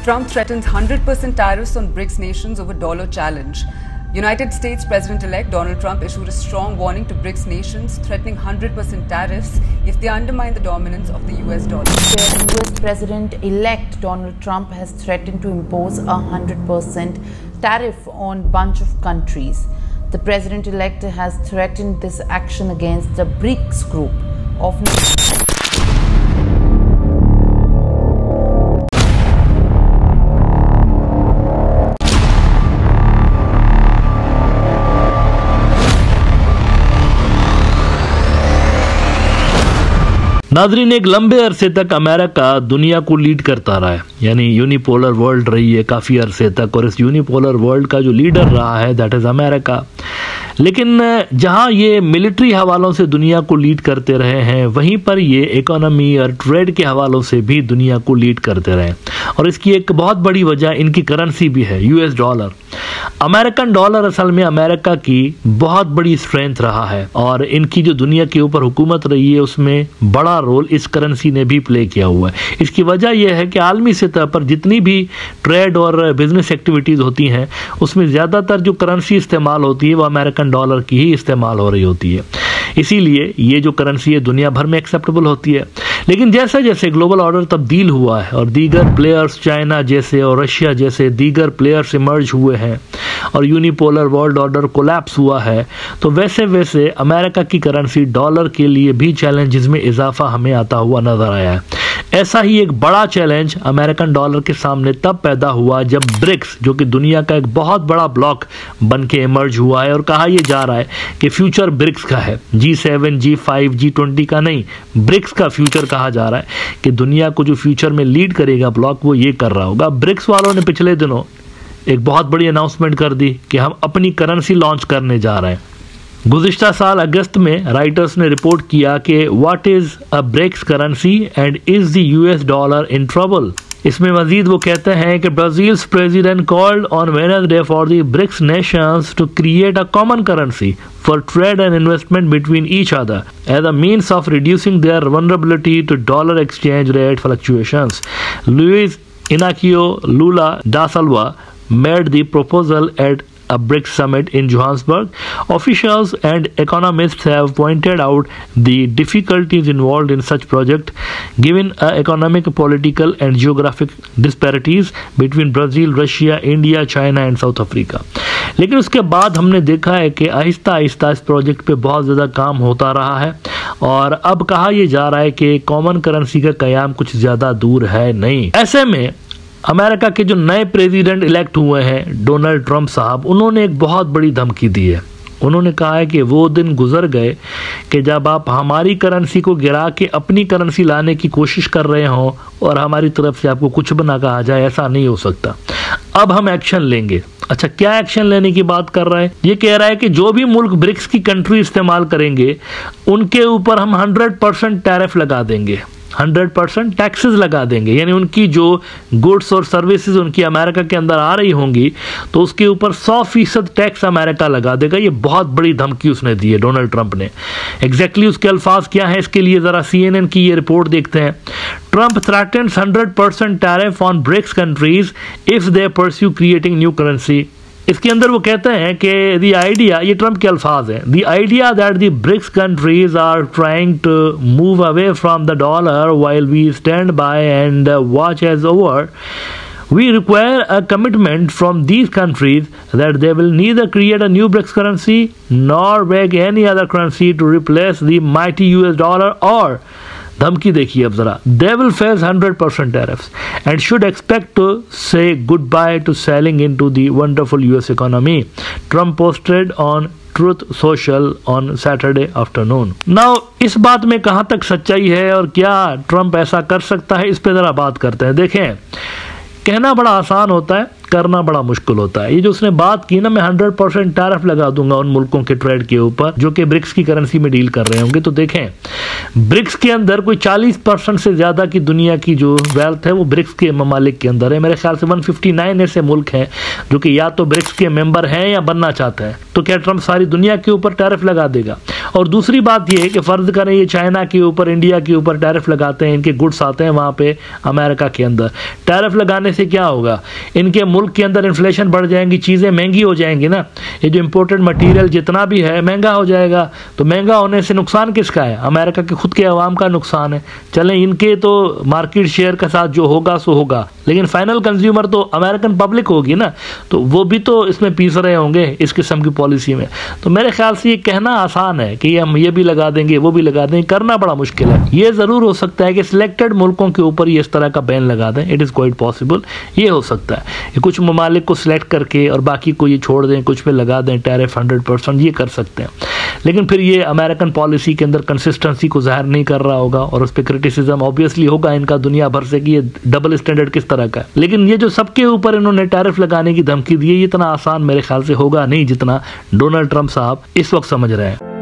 Trump threatens 100% tariffs on BRICS nations over dollar challenge. United States President-elect Donald Trump issued a strong warning to BRICS nations, threatening 100% tariffs if they undermine the dominance of the US dollar. The US President-elect Donald Trump has threatened to impose a 100% tariff on a bunch of countries. The President-elect has threatened this action against the BRICS group of नाजरीन, एक लंबे अरसे तक America दुनिया को lead करता रहा है, यानी यूनिपोलर वर्ल्ड रही है काफ़ी अरसे तक, और इस यूनिपोलर वर्ल्ड का जो लीडर रहा है दैट इज़ अमेरिका। लेकिन जहां ये मिलिट्री हवालों से दुनिया को लीड करते रहे हैं, वहीं पर ये इकोनॉमी और ट्रेड के हवालों से भी दुनिया को लीड करते रहे। और इसकी एक बहुत बड़ी वजह इनकी करेंसी भी है, यूएस डॉलर। अमेरिकन डॉलर असल में अमेरिका की बहुत बड़ी स्ट्रेंथ रहा है, और इनकी जो दुनिया के ऊपर हुकूमत रही है उसमें बड़ा रोल इस करेंसी ने भी प्ले किया हुआ है। इसकी वजह यह है कि आलमी सतह पर जितनी भी ट्रेड और बिजनेस एक्टिविटीज़ होती हैं उसमें ज़्यादातर जो करेंसी इस्तेमाल होती है वो अमेरिकन डॉलर की ही इस्तेमाल हो रही होती है। इसीलिए ये जो करेंसी है दुनिया भर में एक्सेप्टेबल होती है। लेकिन जैसे जैसे ग्लोबल ऑर्डर तब्दील हुआ है और दीगर प्लेयर्स चाइना जैसे और रशिया जैसे दीगर प्लेयर्स इमर्ज हुए हैं और यूनिपोलर वर्ल्ड ऑर्डर कोलैप्स हुआ है, तो वैसे वैसे अमेरिका की करेंसी डॉलर के लिए भी चैलेंजेस में इजाफा हमें आता हुआ नजर आया है। ऐसा ही एक बड़ा चैलेंज अमेरिकन डॉलर के सामने तब पैदा हुआ जब ब्रिक्स, जो कि दुनिया का एक बहुत बड़ा ब्लॉक बन के इमर्ज हुआ है, और कहा यह जा रहा है कि फ्यूचर ब्रिक्स का है, G7, G5, G20 का नहीं, ब्रिक्स का फ्यूचर कहा जा रहा है कि दुनिया को जो फ्यूचर में लीड करेगा ब्लॉक वो ये कर रहा होगा। ब्रिक्स वालों ने पिछले दिनों एक बहुत बड़ी अनाउंसमेंट कर दी कि हम अपनी करेंसी लॉन्च करने जा रहे हैं। गुज़िश्ता साल अगस्त में राइटर्स ने रिपोर्ट किया कि what is a BRICS currency and is the US dollar in trouble. इसमें मजीद वो कहते हैं कि Brazil's president called on Wednesday for the BRICS nations to create a common currency for trade and investment between each other as a means of reducing their vulnerability to dollar exchange rate fluctuations. Luiz Inacio Lula da Silva made the proposal at a BRICS summit in Johannesburg. Officials and economists have pointed out the difficulties involved in such project given economic, political and geographic disparities between Brazil, Russia, India, China and South Africa. लेकिन उसके बाद हमने देखा है कि आहिस्ता आहिस्ता इस project पे बहुत ज़्यादा काम होता रहा है, और अब कहा यह जा रहा है कि कॉमन करेंसी का क़याम कुछ ज़्यादा दूर है नहीं। ऐसे में अमेरिका के जो नए प्रेसिडेंट इलेक्ट हुए हैं डोनाल्ड ट्रंप साहब, उन्होंने एक बहुत बड़ी धमकी दी है। उन्होंने कहा है कि वो दिन गुजर गए कि जब आप हमारी करेंसी को गिरा के अपनी करेंसी लाने की कोशिश कर रहे हों और हमारी तरफ से आपको कुछ भी ना कहा जाए, ऐसा नहीं हो सकता। अब हम एक्शन लेंगे। अच्छा, क्या एक्शन लेने की बात कर रहा है? ये कह रहा है कि जो भी मुल्क ब्रिक्स की कंट्री इस्तेमाल करेंगे उनके ऊपर हम 100% टैरिफ लगा देंगे, 100% टैक्सेस लगा देंगे। यानी उनकी जो गुड्स और सर्विसेज उनकी अमेरिका के अंदर आ रही होंगी तो उसके ऊपर 100% टैक्स अमेरिका लगा देगा। ये बहुत बड़ी धमकी उसने दी है डोनाल्ड ट्रंप ने। एग्जैक्टली उसके अल्फाज क्या है, इसके लिए ज़रा CNN की ये रिपोर्ट देखते हैं। Trump threatens 100% tariff on BRICS countries if they pursue creating new currency. इसके अंदर वो कहते हैं कि द आइडिया, ये ट्रंप के अल्फाज हैं, the idea that the BRICS countries are trying to move away from the dollar while we stand by and watch as over, we require a commitment from these countries that they will neither create a new BRICS currency nor beg any other currency to replace the mighty US dollar, or धमकी देखिए अब जरा, they will face 100% tariffs and should expect to say goodbye to selling into the wonderful US economy. Trump posted on Truth Social on Saturday afternoon. Now इस बात में कहाँ तक सच्चाई है और क्या ट्रंप ऐसा कर सकता है, इस पे जरा बात करते हैं। देखें, कहना बड़ा आसान होता है, करना बड़ा मुश्किल होता है। ये जो उसने बात की ना, मैं 100% टैरिफ लगा दूंगा उन मुल्कों के ट्रेड के ऊपर जो कि ब्रिक्स की करेंसी में डील कर रहे होंगे, तो देखें ब्रिक्स के अंदर कोई 40% से ज्यादा की दुनिया की जो वेल्थ है वो ब्रिक्स के ममालिक के अंदर है। मेरे ख्याल से 159 ऐसे मुल्क हैं जो कि या तो ब्रिक्स के मेंबर हैं या बनना चाहते हैं। तो क्या ट्रंप सारी दुनिया के ऊपर टैरिफ लगा देगा? और दूसरी बात यह है कि फर्ज करें ये चाइना के ऊपर, इंडिया के ऊपर टैरिफ लगाते हैं, इनके गुड्स आते हैं वहां पे अमेरिका के अंदर, टैरिफ लगाने से क्या होगा? इनके मुल्क के अंदर इन्फ्लेशन बढ़ जाएंगी, चीजें महंगी हो जाएंगी ना। ये जो इंपोर्टेड मटेरियल जितना भी है महंगा हो जाएगा, तो महंगा होने से नुकसान किसका है? अमेरिका के खुद के अवाम का नुकसान है। चलें इनके तो मार्केट शेयर के साथ जो होगा सो होगा, लेकिन फाइनल कंज्यूमर तो अमेरिकन पब्लिक होगी ना, तो वो भी तो इसमें पीस रहे होंगे इस किस्म की पॉलिसी में। तो मेरे ख्याल से ये कहना आसान है कि हम ये भी लगा देंगे वो भी लगा देंगे, करना बड़ा मुश्किल है। ये जरूर हो सकता है कि सिलेक्टेड मुल्कों के ऊपर ये इस तरह का बैन लगा दें, इट इज क्वाइट पॉसिबल। ये हो सकता है कि कुछ ममालिक को सिलेक्ट करके और बाकी को ये छोड़ दें, कुछ पे लगा दें टैरिफ 100%, ये कर सकते हैं। लेकिन फिर ये अमेरिकन पॉलिसी के अंदर कंसिस्टेंसी को जाहिर नहीं कर रहा होगा और उस पर क्रिटिसिज्म ऑब्वियसली होगा इनका दुनिया भर से कि ये डबल स्टैंडर्ड किस तरह का है। लेकिन ये जो सबके ऊपर इन्होंने टैरिफ लगाने की धमकी दी है, ये इतना आसान मेरे ख्याल से होगा नहीं जितना डोनाल्ड ट्रंप साहब इस वक्त समझ रहे हैं।